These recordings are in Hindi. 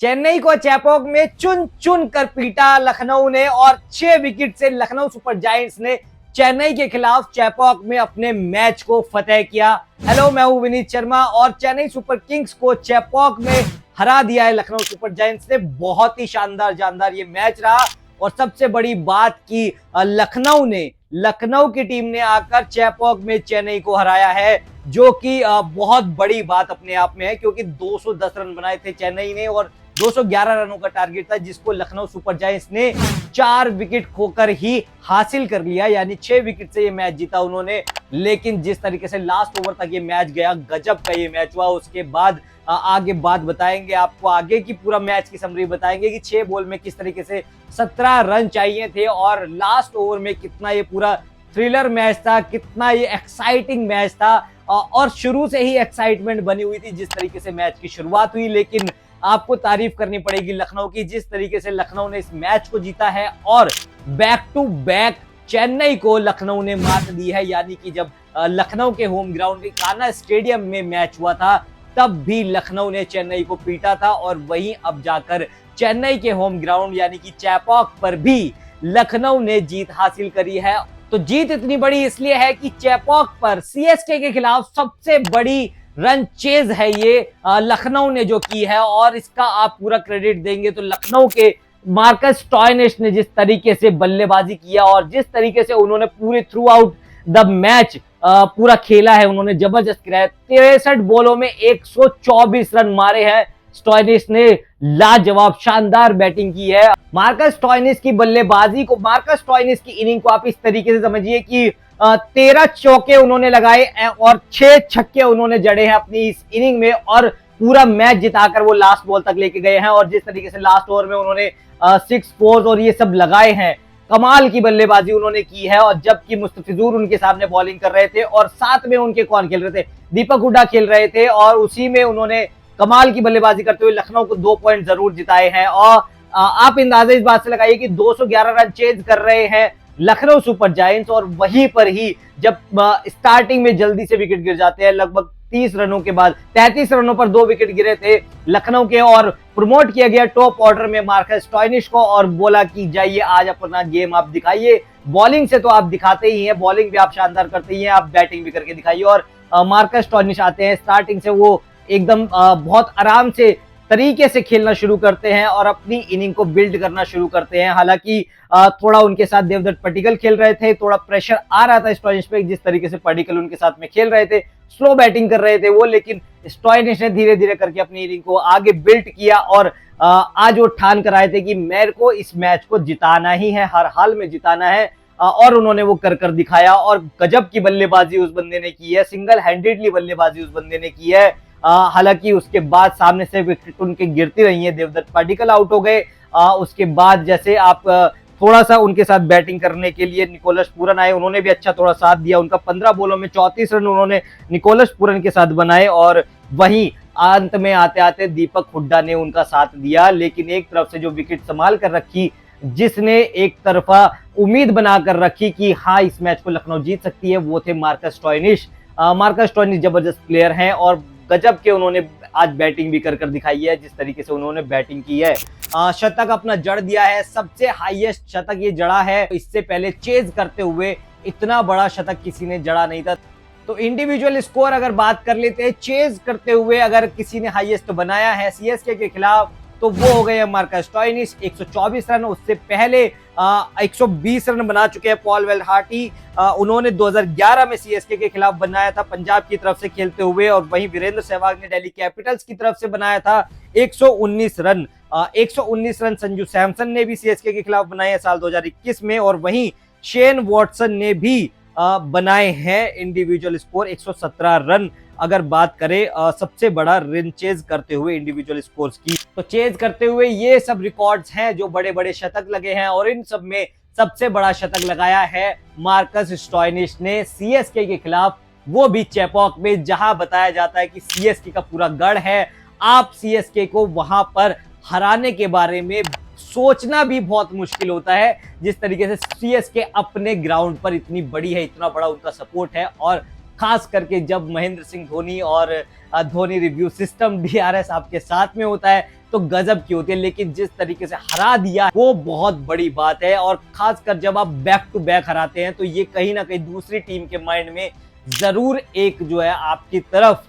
चेन्नई को चेपॉक में चुन चुन कर पीटा लखनऊ ने और 6 विकेट से लखनऊ सुपर जायंट्स ने चेन्नई के खिलाफ चेपॉक में अपने मैच को फतेह किया। हेलो, मैं हूं विनीत शर्मा और चेन्नई सुपर किंग्स को चेपॉक में हरा दिया है लखनऊ सुपर जायंट्स ने। बहुत ही शानदार ये मैच रहा और सबसे बड़ी बात की लखनऊ की टीम ने आकर चेपॉक में चेन्नई को हराया है, जो कि बहुत बड़ी बात अपने आप में है, क्योंकि 210 रन बनाए थे चेन्नई ने और 211 रनों का टारगेट था, जिसको लखनऊ सुपर जायंट्स ने 4 विकेट खोकर ही हासिल कर लिया। यानी 6 विकेट से ये मैच जीता उन्होंने। लेकिन जिस तरीके से लास्ट ओवर तक ये मैच गया, गजब का ये मैच हुआ। उसके बाद आगे बात बताएंगे आपको, आगे की पूरा मैच की समरी बताएंगे कि 6 बॉल में किस तरीके से 17 रन चाहिए थे और लास्ट ओवर में कितना ये पूरा थ्रिलर मैच था, कितना ये एक्साइटिंग मैच था। और शुरू से ही एक्साइटमेंट बनी हुई थी जिस तरीके से मैच की शुरुआत हुई। लेकिन आपको तारीफ करनी पड़ेगी लखनऊ की, जिस तरीके से लखनऊ ने इस मैच को जीता है और बैक टू बैक चेन्नई को लखनऊ ने मात दी है। यानी कि जब लखनऊ के होम ग्राउंड कान्हा स्टेडियम में मैच हुआ था, तब भी लखनऊ ने चेन्नई को पीटा था और वहीं अब जाकर चेन्नई के होम ग्राउंड यानी कि चेपॉक पर भी लखनऊ ने जीत हासिल करी है। तो जीत इतनी बड़ी इसलिए है कि चेपॉक पर सीएसके के खिलाफ सबसे बड़ी रन चेज है ये लखनऊ ने जो की है, और इसका आप पूरा क्रेडिट देंगे तो लखनऊ के मार्कस स्टॉयनिस ने जिस तरीके से बल्लेबाजी किया और जिस तरीके से उन्होंने पूरे थ्रू आउट द मैच पूरा खेला है, उन्होंने जबरदस्त किया है। 63 बॉलों में 124 रन मारे हैं स्टॉयनिस ने। लाजवाब शानदार बैटिंग की है मार्कस स्टॉयनिस की बल्लेबाजी को। मार्कस स्टॉयनिस की इनिंग को आप इस तरीके से समझिए कि 13 चौके उन्होंने लगाए और 6 छक्के उन्होंने जड़े हैं अपनी इस इनिंग में, और पूरा मैच जिताकर वो लास्ट बॉल तक लेके गए हैं। और जिस तरीके से लास्ट ओवर में उन्होंने 6 4 और ये सब लगाए हैं, कमाल की बल्लेबाजी उन्होंने की है। और जबकि मुस्तफिजुर उनके सामने बॉलिंग कर रहे थे और साथ में उनके कौन खेल रहे थे, दीपक हुड्डा खेल रहे थे, और उसी में उन्होंने कमाल की बल्लेबाजी करते हुए लखनऊ को 2 पॉइंट जरूर जिताए हैं। और आप अंदाजा इस बात से लगाइए कि 211 रन चेज कर रहे हैं लखनऊ सुपर जायंट्स, और वहीं पर ही जब स्टार्टिंग में जल्दी से विकेट गिर जाते हैं, लगभग 30 रनों के बाद 33 रनों पर 2 विकेट गिरे थे लखनऊ के, और प्रमोट किया गया टॉप ऑर्डर में मार्कस स्टॉयनिस को और बोला कि जाइए आज अपना गेम आप दिखाइए। बॉलिंग से तो आप दिखाते ही हैं, बॉलिंग भी आप शानदार करते ही हैं, आप बैटिंग भी करके दिखाइए। और मार्कस स्टॉयनिस आते हैं, स्टार्टिंग से वो एकदम बहुत आराम से तरीके से खेलना शुरू करते हैं और अपनी इनिंग को बिल्ड करना शुरू करते हैं। हालांकि थोड़ा उनके साथ देवदत्त पडिक्कल खेल रहे थे, थोड़ा प्रेशर आ रहा था स्टॉयनिस पे, जिस तरीके से पडिक्कल उनके साथ में खेल रहे थे, स्लो बैटिंग कर रहे थे वो, लेकिन स्टॉयनिस ने धीरे धीरे करके अपनी इनिंग को आगे बिल्ड किया और आज वो ठान कर आए थे कि मेरे को इस मैच को जिताना ही है, हर हाल में जिताना है। और उन्होंने वो कर दिखाया और गजब की बल्लेबाजी उस बंदे ने की है, सिंगल हैंडेडली बल्लेबाजी उस बंदे ने की है। हालांकि उसके बाद सामने से विकेट उनके गिरती रही है, देवदत्त पडिक्कल आउट हो गए। उसके बाद जैसे आप थोड़ा सा उनके साथ बैटिंग करने के लिए निकोलस पूरन आए, उन्होंने भी अच्छा थोड़ा साथ दिया। उनका 15 बॉलों में 34 रन उन्होंने निकोलस पूरन के साथ बनाए, और वहीं अंत में आते आते दीपक हुड्डा ने उनका साथ दिया। लेकिन एक तरफ से जो विकेट संभाल कर रखी, जिसने एक तरफा उम्मीद बनाकर रखी कि हाँ इस मैच को लखनऊ जीत सकती है, वो थे मार्कस स्टॉयनिस। मार्कस स्टॉयनिस जबरदस्त प्लेयर हैं और गजब के उन्होंने आज बैटिंग भी कर दिखाई है, जिस तरीके से उन्होंने बैटिंग की है। शतक अपना जड़ दिया है, सबसे हाईएस्ट शतक ये जड़ा है। इससे पहले चेज करते हुए इतना बड़ा शतक किसी ने जड़ा नहीं था। तो इंडिविजुअल स्कोर अगर बात कर लेते हैं, चेज करते हुए अगर किसी ने हाईएस्ट बनाया है सीएसके के खिलाफ, तो वो हो गए मार्कस स्टॉयनिस, 124 रन। उससे पहले 120 रन बना चुके हैं पॉल वेलहार्टी, उन्होंने 2011 में सीएसके के खिलाफ बनाया था पंजाब की तरफ से खेलते हुए, और वहीं वीरेंद्र सहवाग ने दिल्ली कैपिटल्स की तरफ से बनाया था 119 रन। 119 रन संजू सैमसन ने भी सीएसके के खिलाफ बनाए हैं साल 2021 में, और वहीं शेन वॉटसन ने भी बनाए हैं इंडिविजुअल स्कोर 117 रन। अगर बात करें सबसे बड़ा रन चेज करते हुए इंडिविजुअल स्कोर्स की, तो चेज करते हुए ये सब रिकॉर्ड्स हैं जो बड़े बड़े शतक लगे हैं, और इन सब में सबसे बड़ा शतक लगाया है मार्कस स्टॉयनिस ने सीएसके के खिलाफ, वो भी चेपॉक में, जहां बताया जाता है कि सीएसके का पूरा गढ़ है। आप सीएसके को वहां पर हराने के बारे में सोचना भी बहुत मुश्किल होता है, जिस तरीके से सीएसके अपने ग्राउंड पर इतनी बड़ी है, इतना बड़ा उनका सपोर्ट है। और खास करके जब महेंद्र सिंह धोनी और धोनी रिव्यू सिस्टम डीआरएस आपके साथ में होता है, तो गजब की होती है, लेकिन जिस तरीके से हरा दिया वो बहुत बड़ी बात है। और खासकर जब आप बैक टू बैक हराते हैं तो ये कहीं ना कहीं दूसरी टीम के माइंड में जरूर एक जो है आपकी तरफ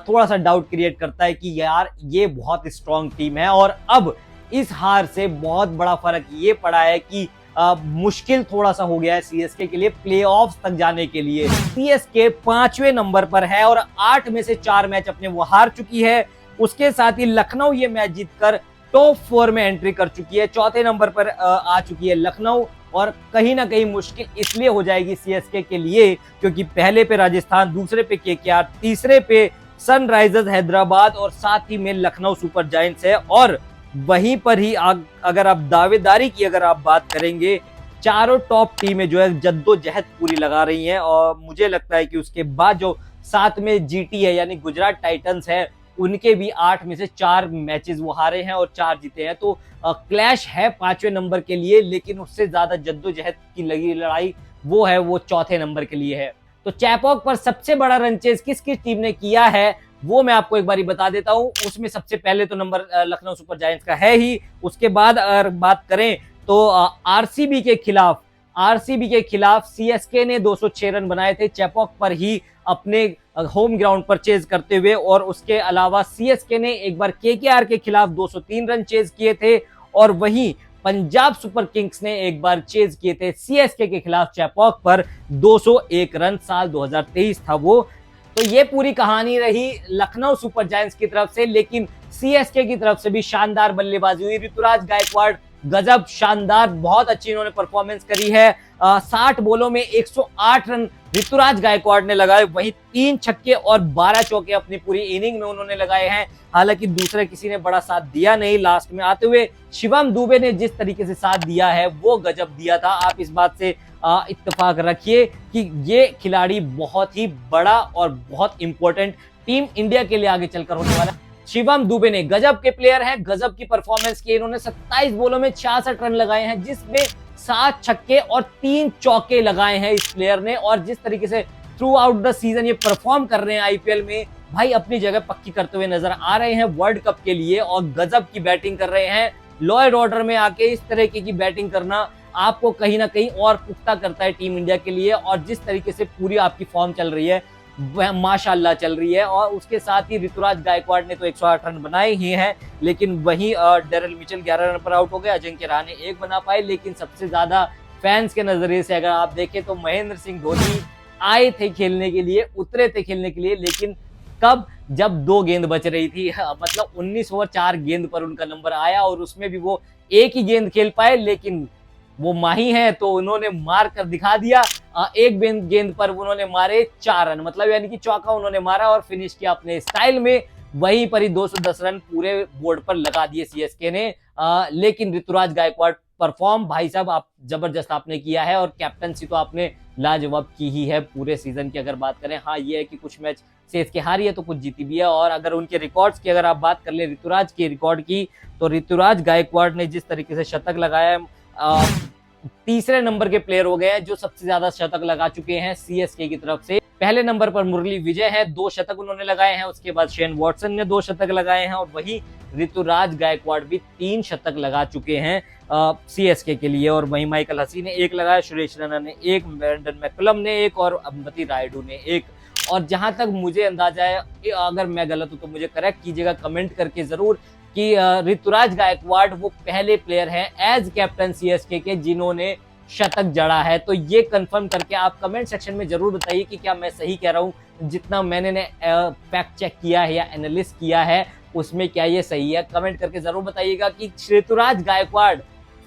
थोड़ा सा डाउट क्रिएट करता है कि यार ये बहुत स्ट्रांग टीम है। और अब इस हार से बहुत बड़ा फर्क ये पड़ा है कि मुश्किल थोड़ा सा हो गया है सीएसके के लिए प्लेऑफ्स तक जाने के लिए। सीएसके 5वें नंबर पर है और 8 में से 4 मैच अपने वो हार चुकी है। उसके साथ ही लखनऊ ये मैच जीतकर टॉप 4 में एंट्री कर चुकी है। चौथे नंबर पर आ चुकी है लखनऊ। और कहीं ना कहीं मुश्किल इसलिए हो जाएगी सीएसके के लिए क्योंकि पहले पे राजस्थान, दूसरे पे केकेआर, तीसरे पे सनराइजर्स हैदराबाद और साथ ही में लखनऊ सुपर जायंट्स है। और वहीं पर ही अगर आप दावेदारी की अगर आप बात करेंगे, चारों टॉप टीमें जो है जद्दोजहद पूरी लगा रही हैं। और मुझे लगता है कि उसके बाद जो साथ में जीटी है यानी गुजरात टाइटंस है, उनके भी 8 में से 4 मैचेस वो हारे हैं और 4 जीते हैं। तो क्लैश है 5वें नंबर के लिए, लेकिन उससे ज्यादा जद्दोजहद की लगी लड़ाई वो चौथे नंबर के लिए है। तो चैपॉक पर सबसे बड़ा रन चेज किस किस टीम ने किया है वो मैं आपको एक बारी बता देता हूं। उसमें सबसे पहले तो नंबर लखनऊ सुपर जायंट्स का है ही। उसके बाद अगर बात करें तो आरसीबी के खिलाफ सीएसके ने 206 रन बनाए थे चैपॉक पर ही अपने होम ग्राउंड पर चेज करते हुए। और उसके अलावा सीएसके ने एक बार केकेआर के खिलाफ 203 रन चेज किए थे। और वहीं पंजाब सुपर किंग्स ने एक बार चेज किए थे सीएसके के खिलाफ चैपॉक पर 201 रन। साल 2023 था वो। तो ये पूरी कहानी रही लखनऊ सुपर जायंट्स की तरफ से, लेकिन सीएसके की तरफ से भी शानदार बल्लेबाजी हुई। ऋतुराज गायकवाड़ गजब शानदार, बहुत अच्छी इन्होंने परफॉर्मेंस करी है। 60 बॉलों में 108 रन ऋतुराज गायकवाड़ ने लगाए, वहीं 3 छक्के और 12 चौके अपनी पूरी इनिंग में उन्होंने लगाए हैं। हालांकि दूसरे किसी ने बड़ा साथ दिया नहीं लास्ट में आते हुए। शिवम दुबे ने जिस तरीके से साथ दिया है वो गजब दिया था। आप इस बात से इत्तेफाक रखिए कि ये खिलाड़ी बहुत ही बड़ा और बहुत इंपॉर्टेंट टीम इंडिया के लिए आगे चलकर होने वाला। शिवम दुबे ने गजब के प्लेयर हैं, गजब की परफॉर्मेंस की। इन्होंने 27 बॉलों में 66 रन लगाए हैं, जिसमें 7 छक्के और 3 चौके लगाए हैं इस प्लेयर ने। और जिस तरीके से थ्रू आउट द सीजन ये परफॉर्म कर रहे हैं आईपीएल में, भाई अपनी जगह पक्की करते हुए नजर आ रहे हैं वर्ल्ड कप के लिए। और गजब की बैटिंग कर रहे हैं। लॉयड ऑर्डर में आके इस तरह की बैटिंग करना आपको कहीं ना कहीं और पुख्ता करता है टीम इंडिया के लिए। और जिस तरीके से पूरी आपकी फॉर्म चल रही है वह माशाल्लाह चल रही है। और उसके साथ ही ऋतुराज गायकवाड़ ने तो 108 रन बनाए ही हैं, लेकिन वहीं डेरिल मिचेल 11 रन पर आउट हो गए, अजिंक्य रहाणे 1 बना पाए। लेकिन सबसे ज्यादा फैंस के नजरिए से अगर आप देखें तो महेंद्र सिंह धोनी आए थे खेलने के लिए, उतरे थे खेलने के लिए, लेकिन कब, जब 2 गेंद बच रही थी। मतलब 19 ओवर 4 गेंद पर उनका नंबर आया और उसमें भी वो एक ही गेंद खेल पाए। लेकिन वो माही है तो उन्होंने मार कर दिखा दिया। एक गेंद पर उन्होंने मारे 4 रन, मतलब यानी कि चौका उन्होंने मारा और फिनिश किया अपने स्टाइल में। वहीं पर ही 210 रन पूरे बोर्ड पर लगा दिए सीएसके ने। लेकिन ऋतुराज गायकवाड़ परफॉर्म, भाई साहब आप जबरदस्त आपने किया है। और कैप्टनसी तो आपने लाजवाब की ही है पूरे सीजन की अगर बात करें। हाँ ये है कि कुछ मैच सीएसके हारी है तो कुछ जीती भी है। और अगर उनके रिकॉर्ड्स की अगर आप बात कर ले ऋतुराज के रिकॉर्ड की, तो ऋतुराज गायकवाड़ ने जिस तरीके से शतक लगाया, तीसरे नंबर के प्लेयर हो गए हैं जो सबसे ज्यादा शतक लगा चुके हैं सीएसके की तरफ से। पहले नंबर पर मुरली विजय है, 2 शतक उन्होंने लगाए हैं। उसके बाद शेन वॉटसन ने 2 शतक लगाए हैं। और वही ऋतुराज गायकवाड़ भी 3 शतक लगा चुके हैं सीएसके के लिए। और वहीं माइकल हसी ने 1 लगाया, सुरेश रैना ने 1, ब्रेंडन मैकलम ने 1 और अंबती रायडू ने 1। और जहां तक मुझे अंदाजा है, अगर मैं गलत हूं तो मुझे करेक्ट कीजिएगा कमेंट करके जरूर, कि ऋतुराज गायकवाड़ वो पहले प्लेयर हैं एज कैप्टन सीएसके के जिन्होंने शतक जड़ा है। तो ये कंफर्म करके आप कमेंट सेक्शन में जरूर बताइए कि क्या मैं सही कह रहा हूं, जितना मैंने फैक्ट चेक किया है या एनालिस्ट किया है उसमें क्या ये सही है। कमेंट करके जरूर बताइएगा कि Ruturaj Gaikwad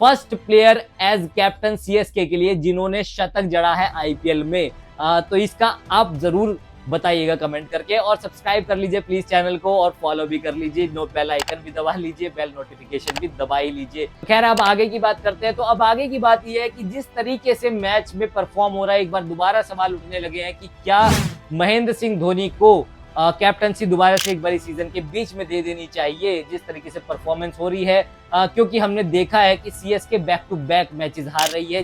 first player as captain CSK के लिए जिन्होंने शतक जड़ा है आईपीएल में। तो इसका आप जरूर बताइएगा कमेंट करके। और सब्सक्राइब कर लीजिए प्लीज चैनल को, और फॉलो भी कर लीजिए, बेल आइकन भी दबा लीजिए, बेल नोटिफिकेशन भी दबा ही लीजिए। खैर अब आगे की बात करते हैं। तो अब आगे की बात यह है कि जिस तरीके से मैच में परफॉर्म हो रहा है, एक बार दोबारा सवाल उठने लगे हैं कि क्या महेंद्र सिंह धोनी को कैप्टनसी दोबारा से एक बारी सीजन के बीच में दे देनी चाहिए, जिस तरीके से परफॉर्मेंस हो रही है। क्योंकि हमने देखा है कि CSK back to back matches हार रही है,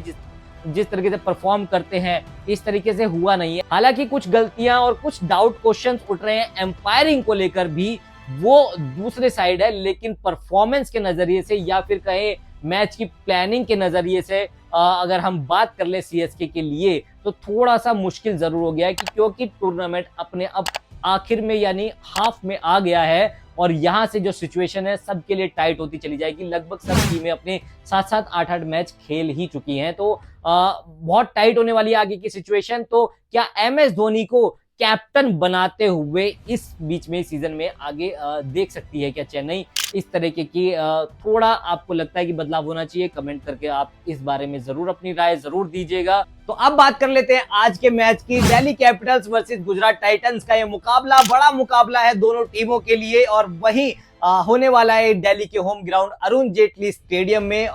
जिस तरीके से परफॉर्म करते हैं इस तरीके से हुआ नहीं है। हालांकि कुछ गलतियां और कुछ डाउट क्वेश्चंस उठ रहे हैं एम्पायरिंग को लेकर भी, वो दूसरे साइड है, लेकिन परफॉर्मेंस के नजरिए से या फिर कहें मैच की प्लानिंग के नजरिए से अगर हम बात कर ले सीएसके के लिए तो थोड़ा सा मुश्किल जरूर हो गया है, क्योंकि टूर्नामेंट अपने अब आखिर में यानी हाफ में आ गया है और यहाँ से जो सिचुएशन है सबके लिए टाइट होती चली जाएगी। लगभग सब टीमें अपने 7-7 8-8 मैच खेल ही चुकी हैं, तो बहुत टाइट होने वाली आगे की सिचुएशन। तो क्या एमएस धोनी को कैप्टन बनाते हुए इस बीच में सीजन में आगे देख सकती है क्या चेन्नई? इस तरीके की थोड़ा आपको लगता है कि बदलाव होना चाहिए? कमेंट करके आप इस बारे में जरूर अपनी राय जरूर दीजिएगा। तो अब बात कर लेते हैं आज के मैच की। Delhi Capitals versus Gujarat Titans का ये मुकाबला बड़ा मुकाबला है दोनों टीमों के लिए, और वहीं होने वाला है दिल्ली के home ground Arun Jaitley stadium में।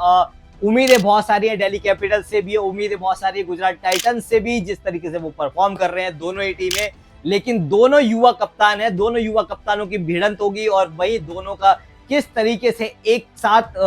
उम्मीदें बहुत सारी हैं दिल्ली कैपिटल्स से भी, उम्मीदें बहुत सारी है गुजरात टाइटंस से भी, जिस तरीके से वो परफॉर्म कर रहे हैं दोनों ही टीमें। लेकिन दोनों युवा कप्तान हैं, दोनों युवा कप्तानों की भिड़ंत होगी और वही दोनों का किस तरीके से एक साथ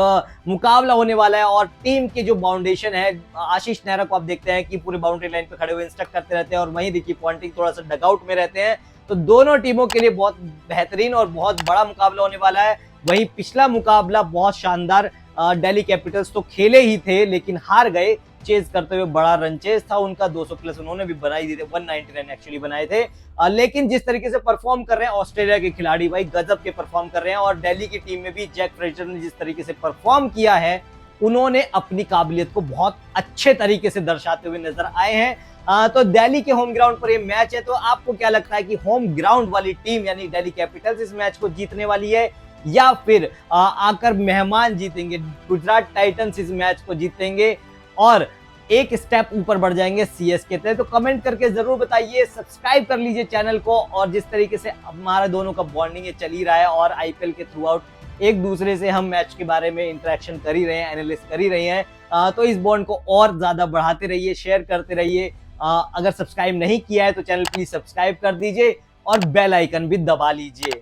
मुकाबला होने वाला है। और टीम की जो बाउंडेशन है, आशीष नेहरा को आप देखते हैं कि पूरे बाउंड्री लाइन पे खड़े हुए इंस्ट्रक्ट करते रहते हैं और वहीं रिकी पॉन्टिंग थोड़ा सा डगआउट में रहते हैं। तो दोनों टीमों के लिए बहुत बेहतरीन और बहुत बड़ा मुकाबला होने वाला है। वहीं पिछला मुकाबला बहुत शानदार, दिल्ली कैपिटल्स तो खेले ही थे लेकिन हार गए चेज करते हुए। बड़ा रन चेज था उनका, 200 प्लस उन्होंने भी बनाई दी थे, 190 रन एक्चुअली बनाए थे। लेकिन जिस तरीके से परफॉर्म कर रहे हैं ऑस्ट्रेलिया के खिलाड़ी, भाई गजब के परफॉर्म कर रहे हैं। और दिल्ली की टीम में भी जैक फ्रेजर ने जिस तरीके से परफॉर्म किया है, उन्होंने अपनी काबिलियत को बहुत अच्छे तरीके से दर्शाते हुए नजर आए हैं। तो दिल्ली के होम ग्राउंड पर ये मैच है, तो आपको क्या लगता है कि होम ग्राउंड वाली टीम यानी दिल्ली कैपिटल्स इस मैच को जीतने वाली है या फिर आकर मेहमान जीतेंगे गुजरात टाइटंस इस मैच को जीतेंगे और एक स्टेप ऊपर बढ़ जाएंगे सीएसके से? तो कमेंट करके जरूर बताइए, सब्सक्राइब कर लीजिए चैनल को। और जिस तरीके से हमारे दोनों का बॉन्डिंग ये चल ही रहा है और आईपीएल के थ्रू आउट एक दूसरे से हम मैच के बारे में इंटरेक्शन कर ही रहे हैं, एनालिस्ट कर ही रहे हैं, तो इस बॉन्ड को और ज्यादा बढ़ाते रहिए, शेयर करते रहिए। अगर सब्सक्राइब नहीं किया है तो चैनल प्लीज सब्सक्राइब कर दीजिए और बेल आइकन भी दबा लीजिए।